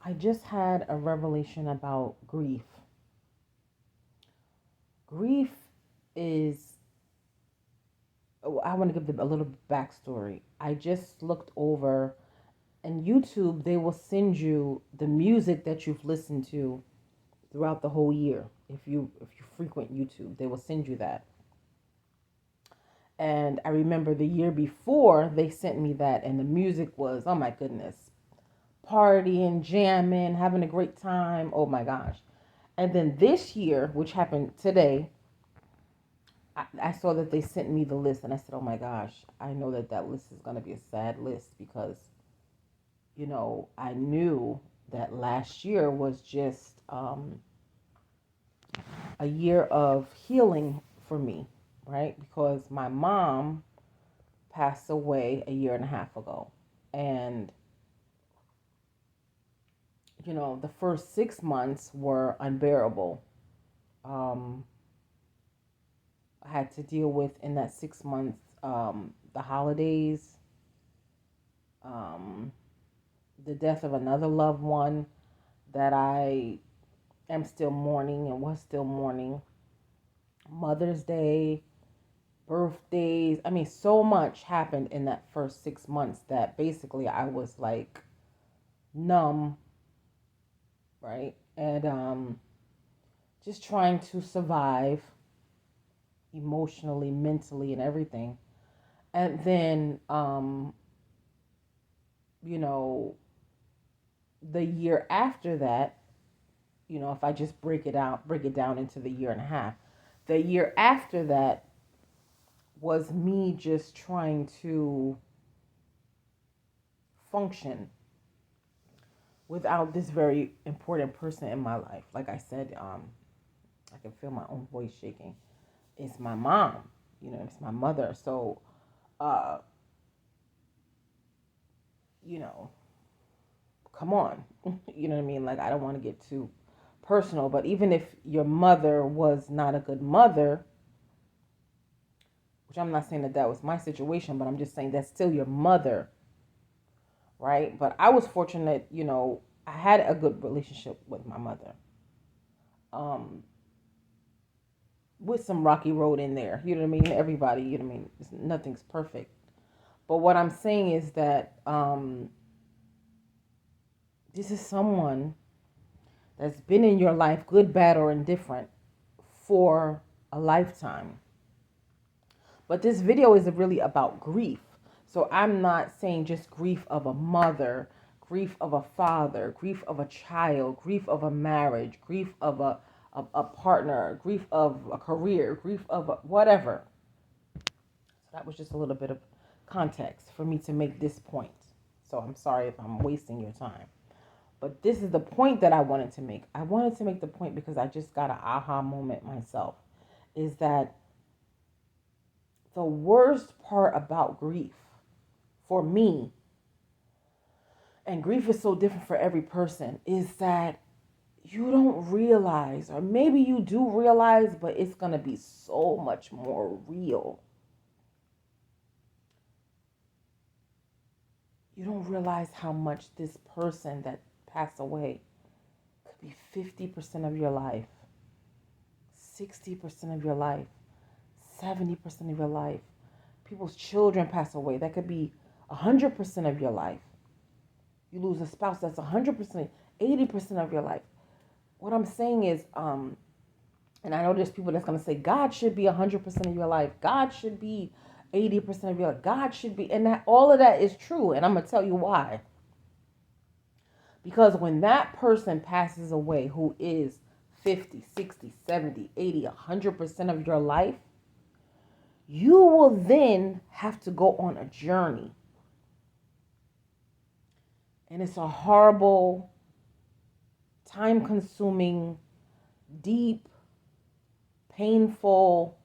I just had a revelation about grief. Grief is, I want to give a little backstory. I just looked over, and YouTube, they will send you the music that you've listened to throughout the whole year. If you frequent YouTube, they will send you that. And I remember the year before they sent me that, and the music was, oh my goodness, partying, jamming, having a great time. Oh my gosh. And then this year, which happened today, I saw that they sent me the list, and I said, oh my gosh, I know that that list is going to be a sad list because, I knew that last year was just a year of healing for me, right? Because my mom passed away a year and a half ago. And, the first 6 months were unbearable. Um, I had to deal with in that 6 months the holidays, um, the death of another loved one that I am still mourning and was still mourning, Mother's Day, birthdays. I mean, so much happened in that first 6 months that basically I was like numb, right? And just trying to survive emotionally, mentally, and everything. And then, you know, the year after that, if I just break it down into the year and a half, the year after that was me just trying to function without this very important person in my life. Like I said, I can feel my own voice shaking. It's my mom, it's my mother. So, uh, you know, come on. You know what I mean? Like, I don't want to get too personal, but even if your mother was not a good mother, which I'm not saying that that was my situation, but I'm just saying that's still your mother, right? But I was fortunate, I had a good relationship with my mother. Um, with some rocky road in there, you know what I mean? Everybody, you know what I mean? Nothing's perfect. But what I'm saying is that this is someone that's been in your life, good, bad, or indifferent, for a lifetime. But this video is really about grief. So I'm not saying just grief of a mother, grief of a father, grief of a child, grief of a marriage, grief of a partner, grief of a career, grief of whatever. So that was just a little bit of context for me to make this point. So I'm sorry if I'm wasting your time. But this is the point that I wanted to make. I wanted to make the point because I just got an aha moment myself. Is that the worst part about grief for me, and grief is so different for every person, is that you don't realize, or maybe you do realize, but it's going to be so much more real. You don't realize how much this person that passed away could be 50% of your life, 60% of your life, 70% of your life. People's children pass away. That could be 100% of your life. You lose a spouse, that's 100%, 80% of your life. What I'm saying is, and I know there's people that's going to say, God should be 100% of your life. God should be 80% of your life. God should be, and that all of that is true. And I'm going to tell you why. Because when that person passes away who is 50, 60, 70, 80, 100% of your life, you will then have to go on a journey. And it's a horrible, time consuming, deep, painful,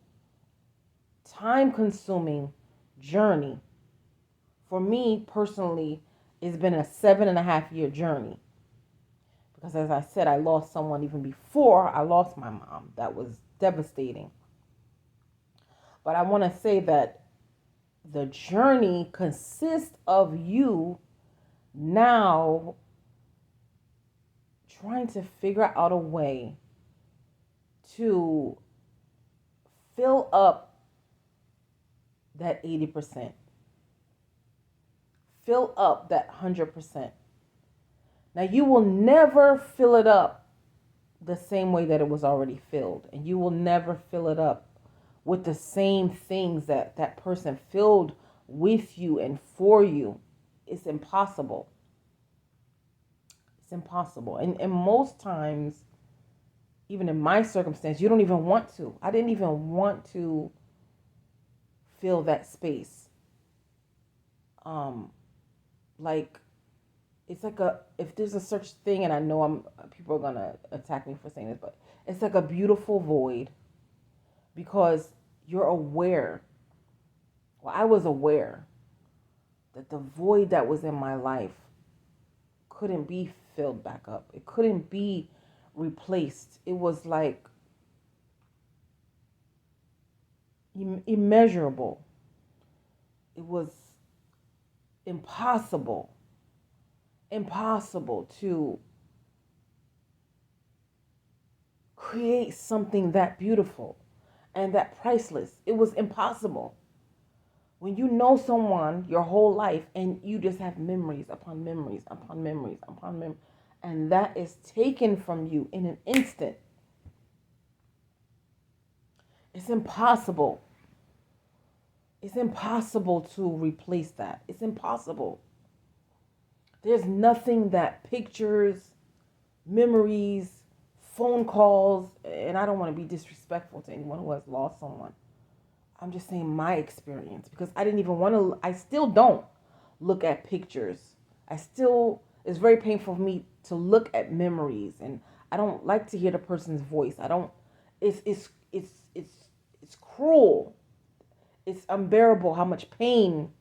time consuming journey. For me personally, it's been a 7.5 year journey. Because as I said, I lost someone even before I lost my mom. That was devastating. But I want to say that the journey consists of you now trying to figure out a way to fill up that 80%, fill up that 100%. Now, you will never fill it up the same way that it was already filled, and you will never fill it up with the same things that that person filled with you and for you. It's impossible. It's impossible. And most times, even in my circumstance, you don't even want to. I didn't even want to fill that space. Like, it's like if there's a such thing, and I know people are gonna attack me for saying this, but it's like a beautiful void, because you're aware. Well, I was aware that the void that was in my life couldn't be filled back up. It couldn't be replaced. It was like immeasurable. It was impossible to create something that beautiful and that priceless. It was impossible. When you know someone your whole life and you just have memories upon memories upon memories upon memories, and that is taken from you in an instant, it's impossible. It's impossible to replace that. It's impossible. There's nothing that pictures, memories, phone calls, and I don't want to be disrespectful to anyone who has lost someone. I'm just saying my experience, because I didn't even want to, I still don't look at pictures. It's very painful for me to look at memories, and I don't like to hear the person's voice. I don't, it's cruel. It's unbearable how much pain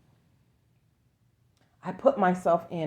I put myself in